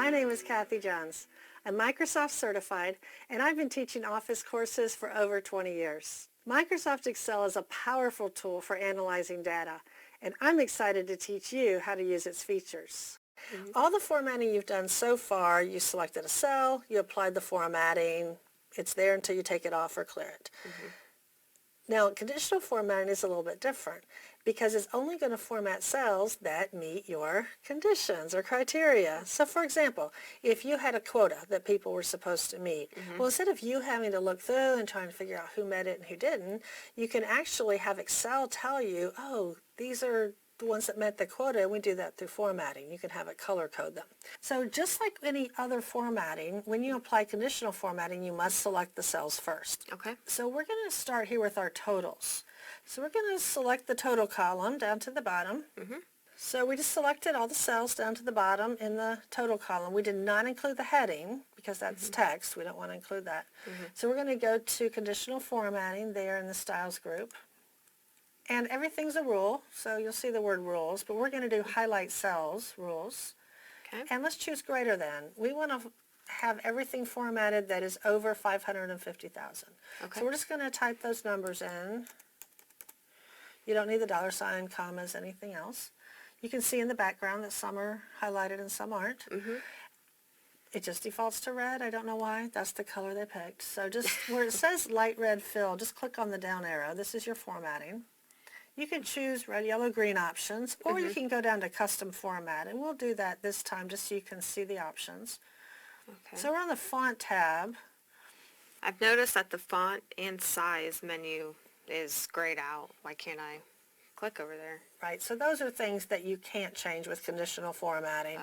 My name is Kathy Jones. I'm Microsoft certified, and I've been teaching Office courses for over 20 years. Microsoft Excel is a powerful tool for analyzing data, and I'm excited to teach you how to use its features. All the formatting you've done so far, you selected a cell, you applied the formatting, it's there until you take it off or clear it. Now, conditional formatting is a little bit different because it's only going to format cells that meet your conditions or criteria. So, for example, if you had a quota that people were supposed to meet, well, instead of you having to look through and trying to figure out who met it and who didn't, you can actually have Excel tell you, oh, these are the ones that met the quota, and we do that through formatting. You can have it color code them. So just like any other formatting, when you apply conditional formatting, you must select the cells first. Okay. So we're going to start here with our totals. So we're going to select the total column down to the bottom. So we just selected all the cells down to the bottom in the total column. We did not include the heading because that's text. We don't want to include that. So we're going to go to conditional formatting there in the styles group. And everything's a rule, so you'll see the word rules, but we're going to do highlight cells, rules. Okay. And let's choose greater than. We want to have everything formatted that is over 550,000. Okay. So we're just going to type those numbers in. You don't need the dollar sign, commas, anything else. You can see in the background that some are highlighted and some aren't. It just defaults to red. I don't know why. That's the color they picked. So just where it says light red fill, just click on the down arrow. This is your formatting. You can choose red, yellow, green options, or you can go down to custom format, and we'll do that this time just so you can see the options. Okay. So we're on the font tab. I've noticed that the font and size menu is grayed out. Why can't I click over there? Right, so those are things that you can't change with conditional formatting.